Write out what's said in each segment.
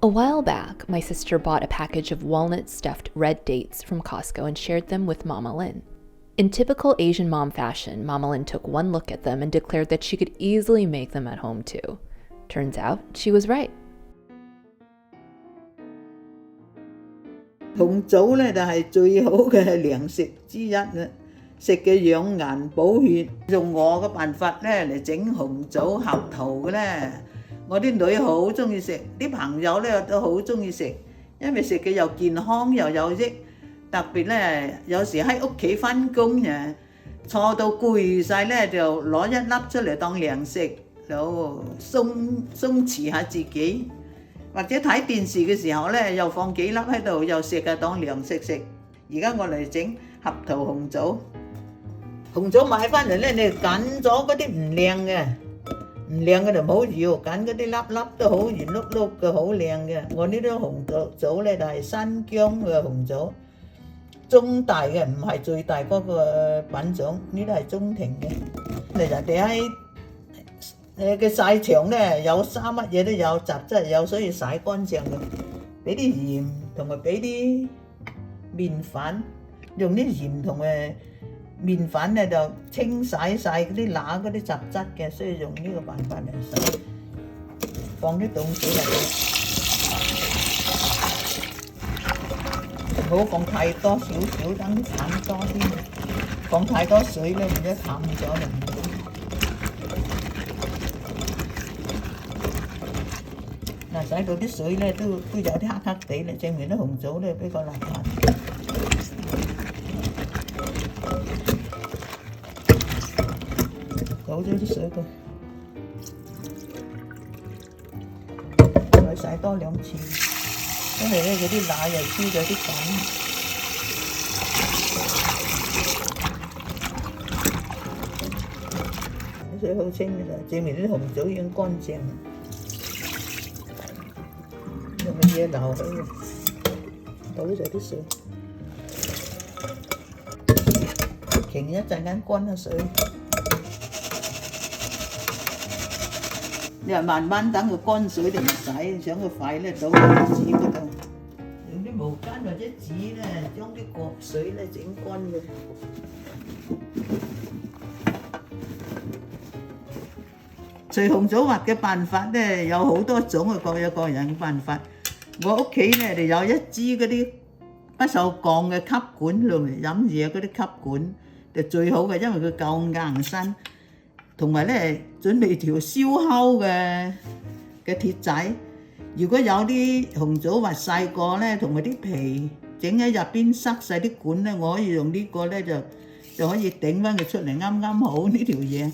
A while back, my sister bought a package of walnut-stuffed red dates from Costco and shared them with Mama Lynn. In typical Asian mom fashion, Mama Lynn took one look at them and declared that she could easily make them at home too. Turns out, she was right. 紅棗咧就係最好嘅糧食之一啦，食嘅養顏補血。用我嘅辦法咧嚟整紅棗合桃嘅咧，我啲女好中意食，啲朋友咧都好中意食，因為食嘅又健康又有益。特別咧，有時喺屋企翻工嘅，坐到攰晒咧，就攞一粒出嚟當糧食，就鬆弛下自己。或者睇電視嘅時候咧，又放幾粒喺度，又食嘅當糧食食。而家我嚟整合桃紅棗。紅棗買翻嚟咧，你揀咗嗰啲唔靚嘅就唔好要，揀嗰啲粒粒都好圓碌碌嘅，好靚嘅。我呢啲紅棗咧就係新疆嘅紅棗。中大嘅唔係最大嗰個品種，呢啲係中庭嘅。人哋喺嘅曬場咧有沙乜嘢都有，雜質有，所以曬乾淨嘅。俾啲鹽同埋俾啲麵粉，用啲鹽同埋麵粉咧就清洗曬嗰啲乸嗰啲雜質嘅，所以用呢個辦法嚟洗。放啲凍水入去。唔好放太多，少少等啲淡多啲。放太多水咧，變咗淡咗就唔好。嗱，洗到啲水咧都有啲黑黑地咧，證明啲紅棗咧比較邋遢。倒咗啲水佢，再洗多2次。因為咧嗰啲奶又黐咗啲粉，啲水好清嘅就證明啲紅棗已經乾淨啦。有乜嘢流起嘅？倒咗啲水，停一陣間乾咗水。你話慢慢等佢乾水就唔使，想佢快咧倒喺紙嗰度，用啲毛巾或者紙咧將啲鑊水咧整乾佢。除紅棗核嘅辦法咧有好多種嘅，各有各人嘅辦法。我屋企咧就有一支嗰啲不鏽鋼嘅吸管用嚟飲嘢嗰啲吸管，就最好嘅，因為佢夠硬身。同埋咧，準備條燒烤嘅鐵仔。如果有啲紅棗核曬過咧，同埋啲皮整喺入邊塞晒啲管咧，我可以用呢個咧就可以頂翻佢出嚟，啱啱好呢條嘢。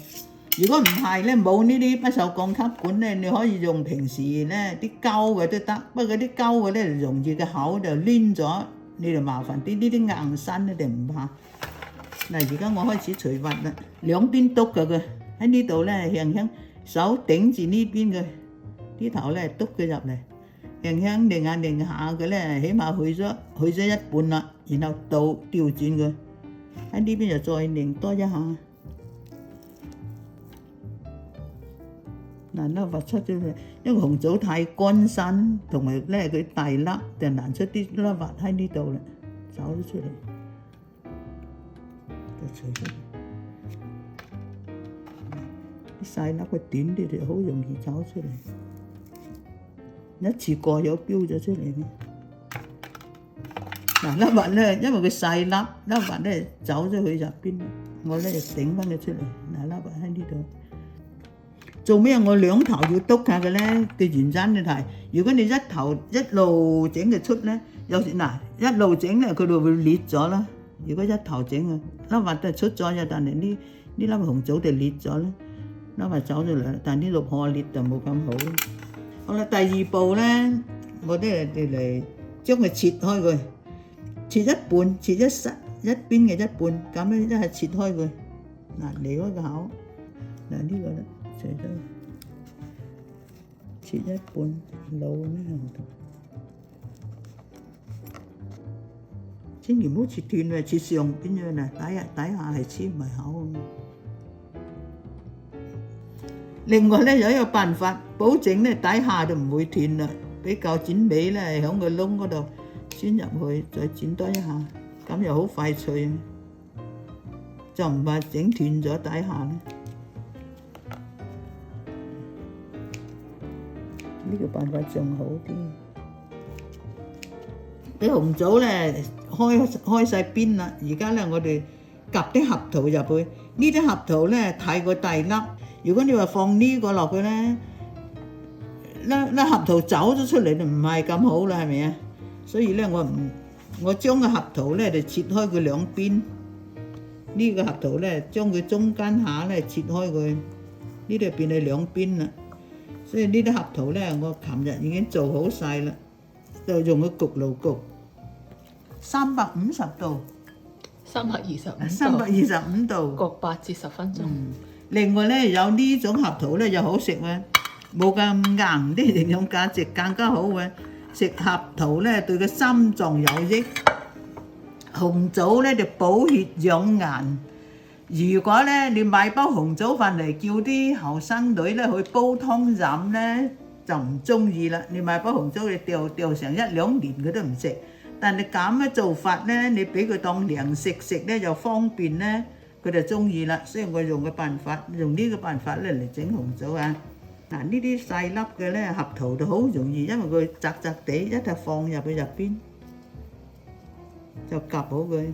如果唔係咧，冇呢啲不鏽鋼吸管咧，你可以用平時咧啲膠嘅都得。不過啲膠嘅咧容易個口就攣咗，你就麻煩啲。呢啲硬身咧就唔怕。嗱，而家我開始除核啦，兩邊篤嘅佢。喺呢度咧，輕輕手頂住呢邊嘅啲頭咧，篤佢入嚟，輕輕擰下佢咧，起碼去咗一半啦，然後調轉佢，喺呢邊就再擰多一下。嗱，粒核出咗嚟，因為紅棗太乾身，同埋咧佢大粒，就難出啲粒核喺呢度啦，走咗出嚟，就除咗。細粒佢短啲就好容易走出嚟，一次過有標咗出嚟嘅。嗱，粒核咧，因為佢細粒核咧走咗去入邊，我咧就頂翻佢出嚟。嗱，粒核喺呢度。做咩我兩頭要篤下嘅咧？嘅原因就係，如果你一頭一路整佢出咧，有時嗱一路整咧佢就會裂咗啦。如果一頭整啊，粒核都係出咗嘅，但係呢粒紅棗就裂咗咧。粒核走咗嚟，但呢度破裂就冇咁好。好啦，第二步咧，我哋嚟將佢切開佢，切一半，切一邊嘅一半，咁樣一係切開佢。嗱，離開個口，嗱呢個咧，除咗切一半，老呢紅桃，千祈唔好切斷喎，切上邊樣嗱，底下係切埋口。另外咧有一個辦法，保證咧底下就唔會斷啦。比較剪尾咧，喺個窿嗰度穿入去，再剪多一下，咁又好快脆，就唔怕整斷咗底下咧。呢個辦法仲好啲。啲紅棗咧開晒邊啦，而家咧我哋夾啲合桃入去。呢啲合桃咧太過大粒，如果你話放呢個落去咧，粒合桃走咗出嚟就唔係咁好啦，係咪啊？所以咧我將個合桃咧就切開佢兩邊，呢個合桃咧將佢中間下咧切開佢，呢度變係兩邊啦。所以呢啲合桃咧，我琴日已經做好晒啦，就用個焗爐焗350度，325度，焗8至10分鐘。另外咧有呢種合桃咧又好食喎，冇咁硬，啲營養價值更加好喎。食合桃咧對個心臟有益，紅棗咧就補血養顏。如果咧你買包紅棗翻嚟叫啲後生女咧去煲湯飲咧，就唔中意啦。你買包紅棗你掉成1-2年佢都唔食。但係咁嘅做法咧，你俾佢當零食食咧又方便咧，佢就中意啦。所以我用呢個辦法咧嚟整紅棗啊。嗱，呢啲細粒嘅咧合桃就好容易，因為佢窄窄地，一就放入去入邊，就夾好佢，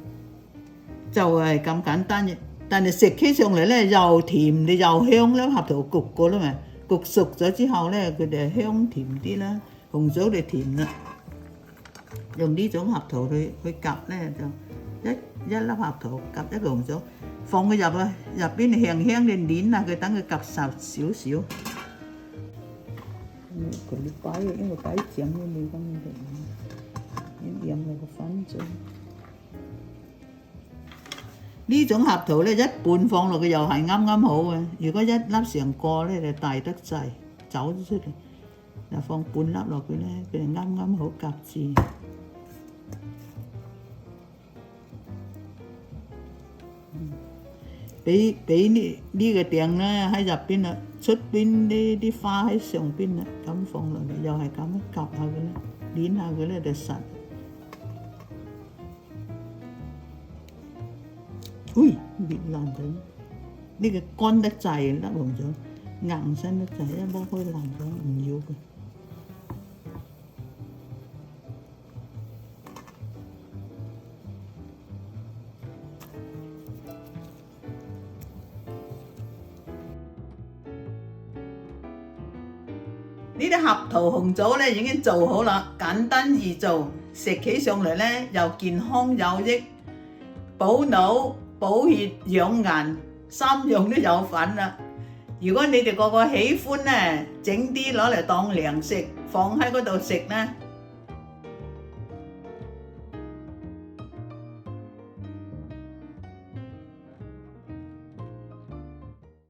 就係咁簡單嘅。但係食起上嚟咧又甜又香啦，合桃焗過啦嘛，焗熟咗之後咧佢哋香甜啲啦，紅棗就甜啦。用呢種合桃去夾咧，就一粒合桃夾一個紅棗，放佢入邊輕輕你捏下佢，等佢夾實少少。佢擺因為擺醬都未咁平，你飲落個粉醬。呢種合桃咧一半放落去又係啱啱好嘅，如果一粒成個咧就大得滯，走咗出嚟，就放半粒落去咧，佢就啱啱好夾住。俾呢個頂咧喺入邊啦，出邊呢啲花喺上邊啦，咁放落嚟又係咁夾下佢咧，捏下佢咧就實。喂，裂爛咗！呢個乾得滯，粒紅棗硬身得滯，一剝開爛咗，唔要嘅。呢啲合桃紅棗咧已經做好啦，簡單易做，食起上嚟咧又健康有益，補腦、補血、養顏，3樣都有份啦。如果你哋個個喜歡咧，整啲攞嚟當零食，放喺嗰度食咧，